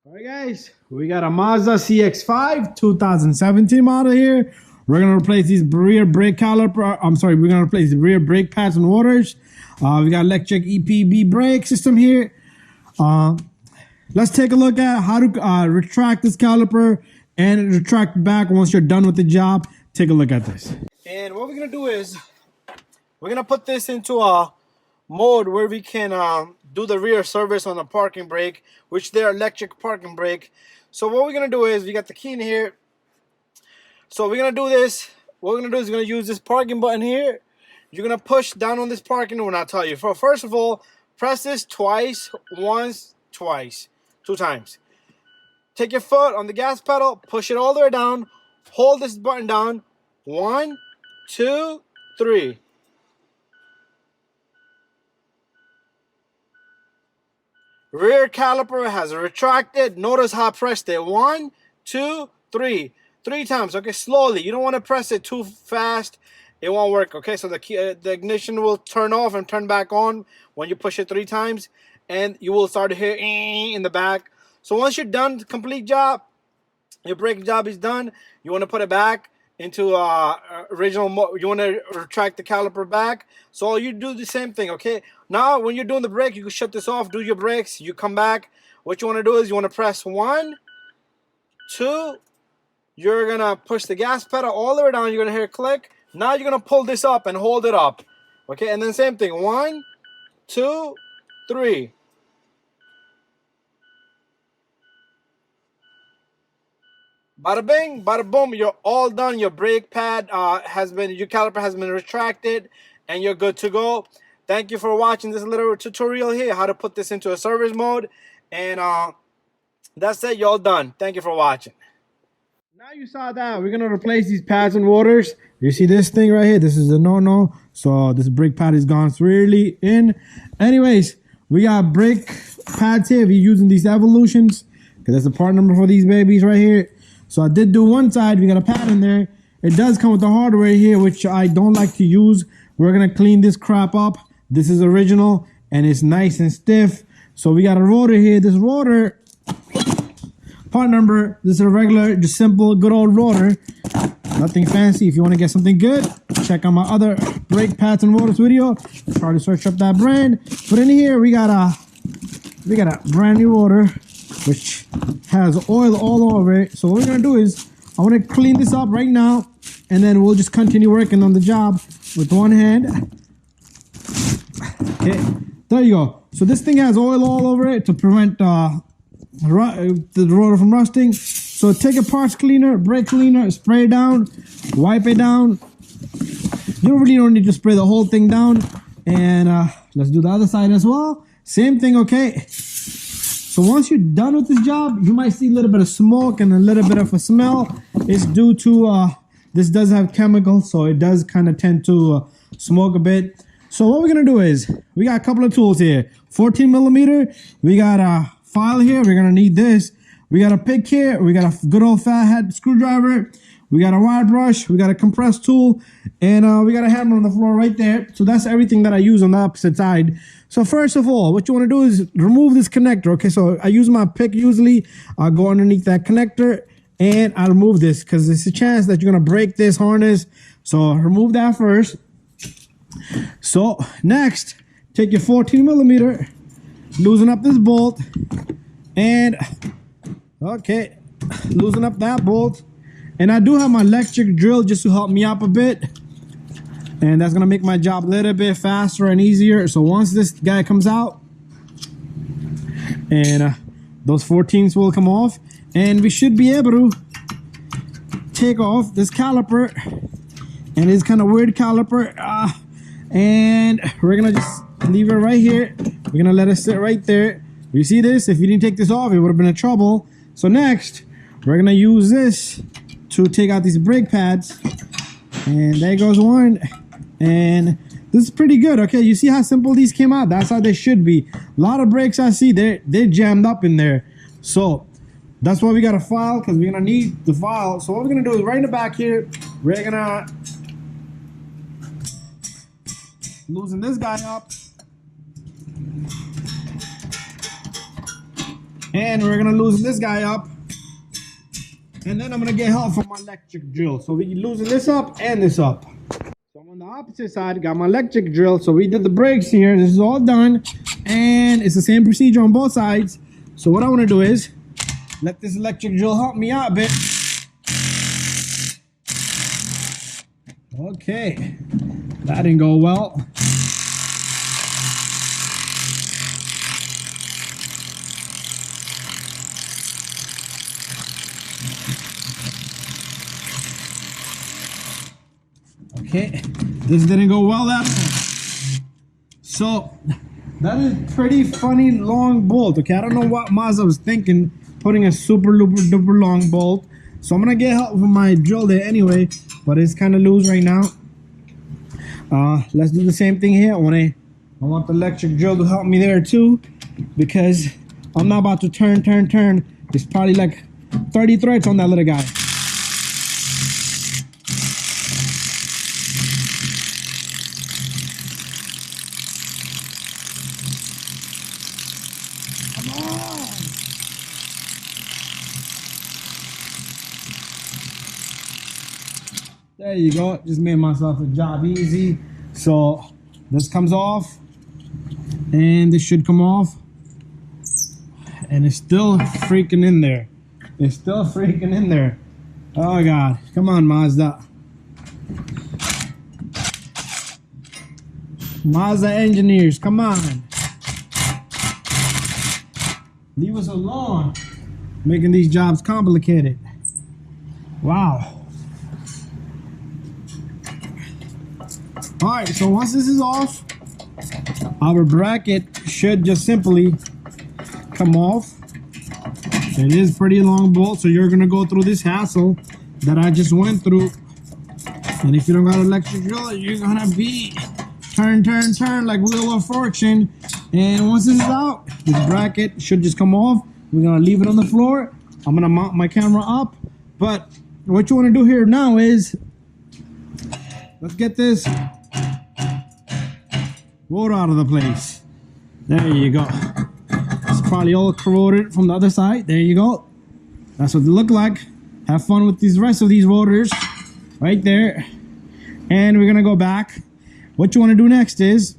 All right, guys, we got a Mazda CX5 2017 model here. We're gonna replace these rear brake caliper. We're gonna replace the rear brake pads and rotors. We got electric EPB brake system here. Let's take a look at how to retract this caliper and retract back once you're done with the job. Take a look at this. And what we're gonna do is we're gonna put this into a mode where we can do the rear service on the parking brake, which they're electric parking brake. So what we're gonna do is we got the key in here. So we're gonna do this. What we're gonna do is we're gonna use this parking button here. You're gonna push down on this parking when I tell you. First of all, press this twice, once, twice, 2 times. Take your foot on the gas pedal, push it all the way down, hold this button down. 1, 2, 3. Rear caliper has retracted. Notice how I pressed it. 1, 2, 3. 3 times. Okay, slowly. You don't want to press it too fast. It won't work. Okay, so the ignition will turn off and turn back on when you push it 3 times, and you will start to hear in the back. So once you're done, complete job, your brake job is done. You want to put it back into original mode. You want to retract the caliper back. So you do the same thing. Okay, now when you're doing the brake, you can shut this off, do your brakes, you come back. What you want to do is you want to press 1, 2. You're gonna push the gas pedal all the way down. You're gonna hear a click. Now you're gonna pull this up and hold it up. Okay, and then same thing. 1, 2, 3. Bada bing, bada boom, you're all done. Your brake pad your caliper has been retracted, and you're good to go. Thank you for watching this little tutorial here, how to put this into a service mode. And that's it, you're all done. Thank you for watching. Now you saw that, we're gonna replace these pads and rotors. You see this thing right here, this is a no-no. So this brake pad is gone really in. Anyways, we got brake pads here. We're using these Evolutions, because that's the part number for these babies right here. So I did do one side, we got a pad in there. It does come with the hardware here, which I don't like to use. We're gonna clean this crap up. This is original and it's nice and stiff. So we got a rotor here. This rotor, part number, this is a regular, just simple, good old rotor. Nothing fancy. If you want to get something good, check out my other brake pads and rotors video. Try to search up that brand. But in here we got a brand new rotor, which has oil all over it. So what we're gonna do is I want to clean this up right now, and then we'll just continue working on the job with one hand. Okay, there you go. So this thing has oil all over it to prevent the rotor from rusting. So take a parts cleaner, brake cleaner, spray it down, wipe it down. You really don't need to spray the whole thing down. And let's do the other side as well. Same thing, okay? So once you're done with this job, you might see a little bit of smoke and a little bit of a smell. It's due to, this does have chemicals, so it does kind of tend to smoke a bit. So what we're gonna do is, we got a couple of tools here. 14mm, we got a file here, we're gonna need this. We got a pick here, we got a good old fat head screwdriver, we got a wire brush, we got a compress tool, and we got a hammer on the floor right there. So that's everything that I use on the opposite side. So first of all, what you want to do is remove this connector. Okay, so I use my pick usually. I'll go underneath that connector and I'll remove this, because there's a chance that you're gonna break this harness. So remove that first. So next, take your 14mm, loosen up this bolt, and okay, loosen up that bolt. And I do have my electric drill just to help me out a bit, and that's gonna make my job a little bit faster and easier. So once this guy comes out, and those 14s will come off, and we should be able to take off this caliper. And it's kind of weird caliper, and we're gonna just leave it right here. We're gonna let it sit right there. You see this? If you didn't take this off, it would have been in trouble. So next, we're gonna use this to take out these brake pads. And there goes one. And this is pretty good. Okay, you see how simple these came out? That's how they should be. A lot of brakes I see, they're jammed up in there. So that's why we got a file, because we're gonna need the file. So what we're gonna do is right in the back here, we're gonna loosen this guy up. And we're gonna loosen this guy up. And then I'm gonna get help from my electric drill. So we loosen this up and this up. So I'm on the opposite side, got my electric drill. So we did the brakes here. This is all done. And it's the same procedure on both sides. So what I wanna do is let this electric drill help me out a bit. Okay, that didn't go well. Okay, this didn't go well at all. So that is pretty funny long bolt. Okay, I don't know what Mazda was thinking putting a super duper long bolt. So I'm gonna get help from my drill there anyway, but it's kind of loose right now. Let's do the same thing here. I want the electric drill to help me there too, because I'm not about to turn. There's probably like 30 threads on that little guy. There you go, just made myself a job easy. So this comes off, and this should come off, and it's still freaking in there. It's still freaking in there. Oh God, come on Mazda. Mazda engineers, come on. Leave us alone, making these jobs complicated. Wow. Alright, so once this is off, our bracket should just simply come off. It is pretty long bolt, so you're gonna go through this hassle that I just went through. And if you don't got an electric drill, you're gonna be turn like Wheel of Fortune. And once this is out, this bracket should just come off. We're gonna leave it on the floor. I'm gonna mount my camera up. But what you wanna do here now is, let's get this rotor out of the place. There you go. It's probably all corroded from the other side. There you go. That's what they look like. Have fun with these rest of these rotors right there. And we're gonna go back. What you want to do next is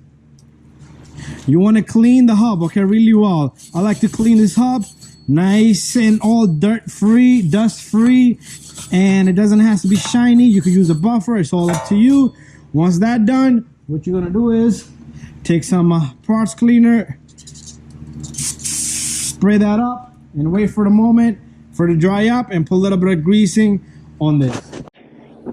you want to clean the hub, okay, really well. I like to clean this hub nice and all dirt free, dust free, and it doesn't have to be shiny. You could use a buffer, it's all up to you. Once that's done, what you're gonna do is take some parts cleaner, spray that up, and wait for the moment for it to dry up, and put a little bit of greasing on this.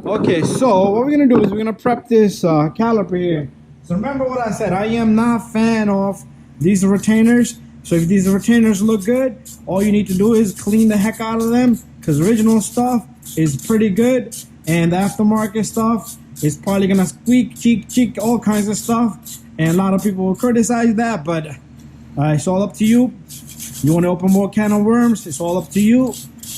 Okay, so what we're gonna do is we're gonna prep this caliper here. So remember what I said, I am not a fan of these retainers. So if these retainers look good, all you need to do is clean the heck out of them, because original stuff is pretty good, and the aftermarket stuff is probably gonna squeak, cheek, all kinds of stuff. And a lot of people will criticize that, but it's all up to you. You want to open more can of worms, it's all up to you.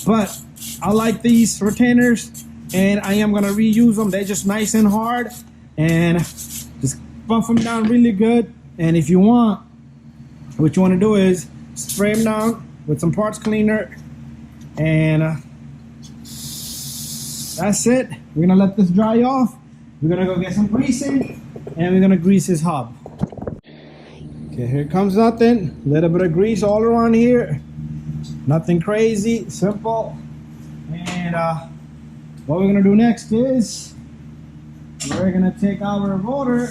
But I like these retainers, and I am gonna reuse them. They're just nice and hard, and just buff them down really good. And if you want, what you want to do is spray them down with some parts cleaner, and that's it. We're gonna let this dry off. We're gonna go get some greasing, and we're gonna grease his hub. Okay, here comes nothing. A little bit of grease all around here. Nothing crazy, simple. And what we're gonna do next is we're gonna take our rotor.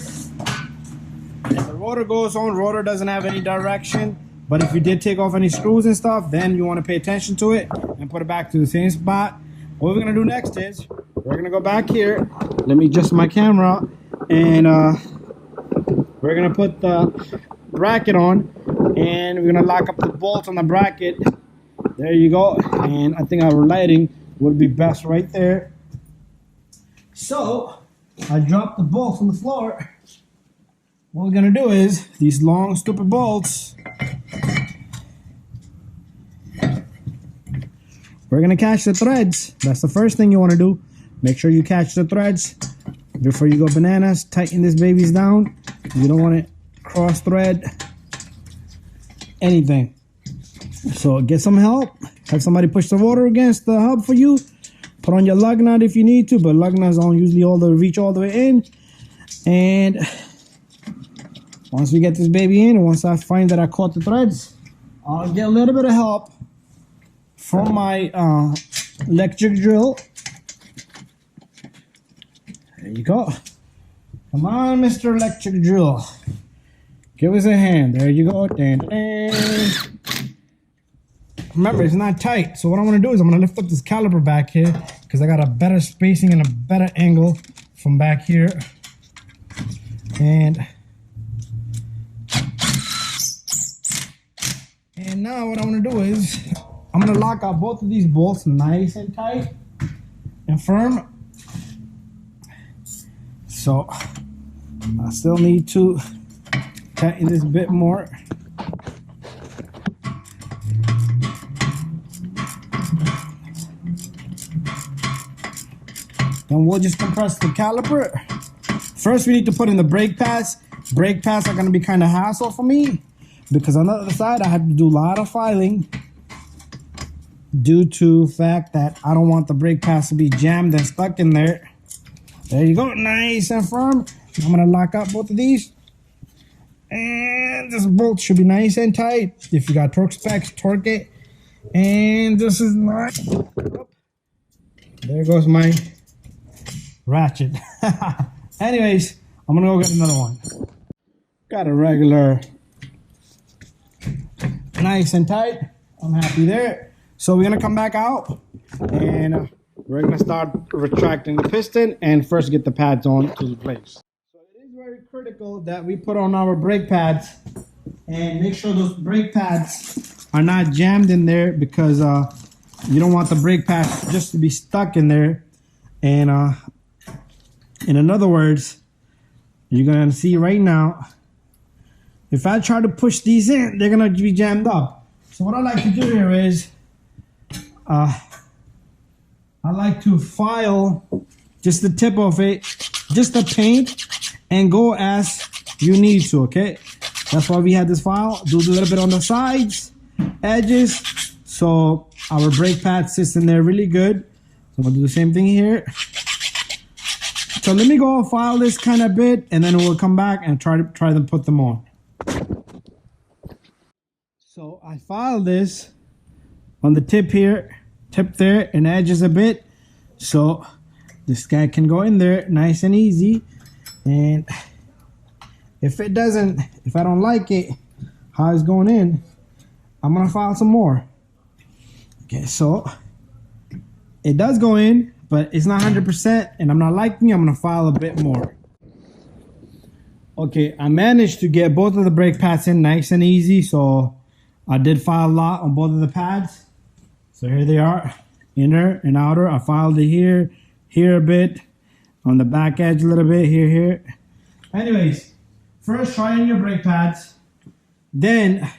If the rotor goes on, rotor doesn't have any direction. But if you did take off any screws and stuff, then you want to pay attention to it and put it back to the same spot. What we're gonna do next is we're gonna go back here. Let me adjust my camera, and we're gonna put the bracket on, and we're gonna lock up the bolts on the bracket. There you go. And I think our lighting would be best right there. So I dropped the bolts on the floor. What we're gonna do is these long stupid bolts, we're gonna catch the threads. That's the first thing you want to do. Make sure you catch the threads before you go bananas. Tighten this babies down. You don't want to cross thread anything. So get some help. Have somebody push the rotor against the hub for you. Put on your lug nut if you need to, but lug nuts don't usually reach all the way in. And once we get this baby in, once I find that I caught the threads, I'll get a little bit of help from my electric drill. There you go. Come on, Mr. Electric Drill. Give us a hand. There you go. Dan, dan. Remember, it's not tight. So what I'm going to do is I'm going to lift up this caliper back here because I got a better spacing and a better angle from back here. And now what I'm going to do is I'm going to lock out both of these bolts nice and tight and firm. So I still need to tighten this a bit more. Then we'll just compress the caliper. First we need to put in the brake pads. Brake pads are going to be kind of hassle for me because on the other side I have to do a lot of filing due to the fact that I don't want the brake pads to be jammed and stuck in there. There you go, nice and firm. I'm going to lock up both of these. And this bolt should be nice and tight. If you got torque specs, torque it. And this is nice. There goes my ratchet. Anyways, I'm going to go get another one. Got a regular nice and tight. I'm happy there. So we're going to come back out and we're going to start retracting the piston and first get the pads on to the place. So it is very critical that we put on our brake pads and make sure those brake pads are not jammed in there because you don't want the brake pads just to be stuck in there. And in other words, you're going to see right now, if I try to push these in, they're going to be jammed up. So what I like to do here is I like to file just the tip of it, just the paint, and go as you need to, okay? That's why we had this file. Do a little bit on the sides, edges, so our brake pad sits in there really good. So I'm gonna do the same thing here. So let me go file this kind of bit, and then we'll come back and try to put them on. So I filed this on the tip here, tip there, and edges a bit, so this guy can go in there nice and easy. And if I don't like it how it's going in, I'm gonna file some more. Okay, so it does go in, but it's not 100%, and I'm not liking it. I'm gonna file a bit more. Okay, I managed to get both of the brake pads in nice and easy, so I did file a lot on both of the pads. So here they are, inner and outer. I filed it here a bit, on the back edge a little bit, here. Anyways, first try on your brake pads, then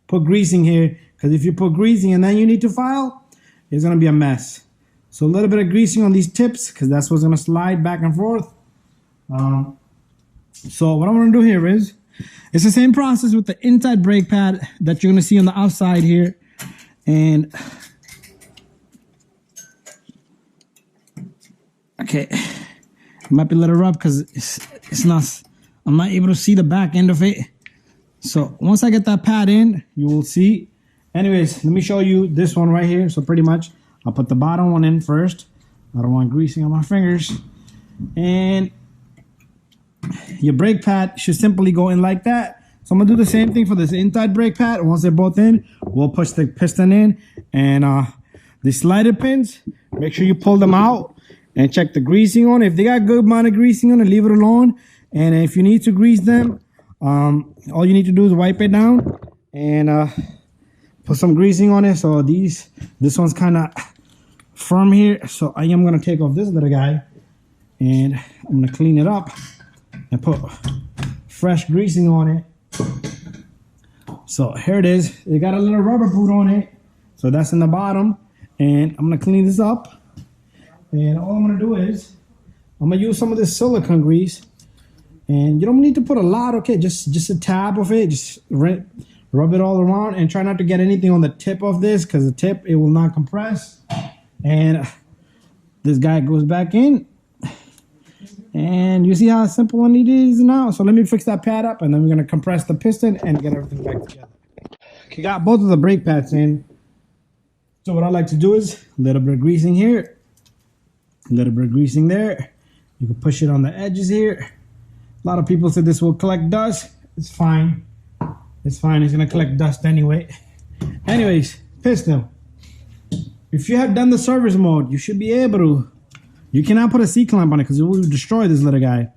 put greasing here, because if you put greasing and then you need to file, it's gonna be a mess. So a little bit of greasing on these tips, because that's what's gonna slide back and forth. So what I'm gonna do here is, it's the same process with the inside brake pad that you're gonna see on the outside here. And okay, it might be a little rough because it's not, I'm not able to see the back end of it. So once I get that pad in, you will see. Anyways, let me show you this one right here. So pretty much, I'll put the bottom one in first. I don't want greasing on my fingers. And your brake pad should simply go in like that. So I'm gonna do the same thing for this inside brake pad. Once they're both in, we'll push the piston in. And the slider pins, make sure you pull them out and check the greasing on it. If they got good amount of greasing on it, leave it alone. And if you need to grease them, all you need to do is wipe it down and put some greasing on it. So this one's kind of firm here. So I am gonna take off this little guy and I'm gonna clean it up and put fresh greasing on it. So here it is. It got a little rubber boot on it. So that's in the bottom. And I'm gonna clean this up. And all I'm gonna do is, I'm gonna use some of this silicone grease. And you don't need to put a lot, okay? Just a tab of it. Just rub it all around, and try not to get anything on the tip of this, because the tip, it will not compress. And this guy goes back in, and you see how simple it is now. So let me fix that pad up, and then we're going to compress the piston and get everything back together. Okay, got both of the brake pads in. So what I like to do is a little bit of greasing here, a little bit of greasing there. You can push it on the edges here. A lot of people said this will collect dust. It's fine. It's fine. It's going to collect dust anyway. Anyways, piston. If you have done the service mode, you should be able to. You cannot put a C-clamp on it because it will destroy this little guy.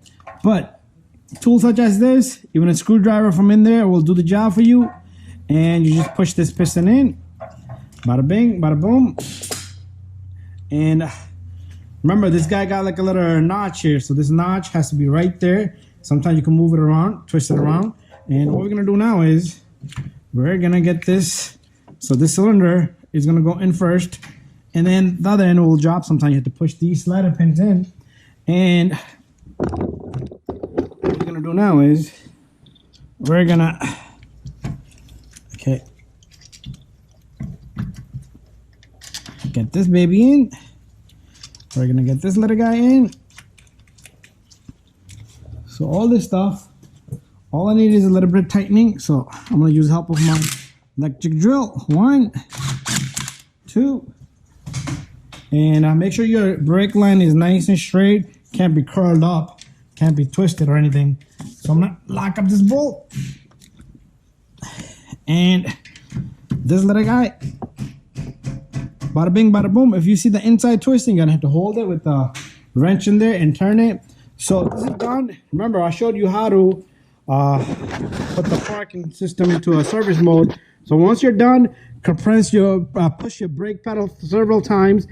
But tools such as this, even a screwdriver from in there will do the job for you. And you just push this piston in. Bada bing, bada boom. And remember, this guy got like a little notch here. So this notch has to be right there. Sometimes you can move it around, twist it around. And what we're going to do now is we're going to get this. So this cylinder is going to go in first. And then the other end will drop. Sometimes you have to push these slider pins in. And what we're going to do now is we're going to, okay, get this baby in. We're going to get this little guy in. So all this stuff, all I need is a little bit of tightening. So I'm going to use the help of my electric drill. 1, 2. And make sure your brake line is nice and straight. Can't be curled up. Can't be twisted or anything. So I'm going to lock up this bolt. And this little guy. Bada bing, bada boom. If you see the inside twisting, you're going to have to hold it with the wrench in there and turn it. So this is done. Remember, I showed you how to put the parking system into a service mode. So once you're done, compress your, push your brake pedal several times.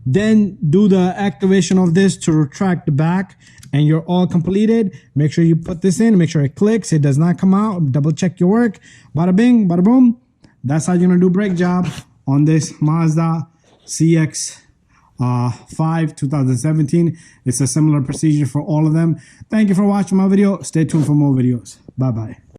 Then do the activation of this to retract the back, and you're all completed. Make sure you put this in, make sure it clicks, it does not come out. Double check your work. Bada bing, bada boom. That's how you're gonna do brake job on this Mazda CX5 2017. It's a similar procedure for all of them. Thank you for watching my video. Stay tuned for more videos. Bye bye.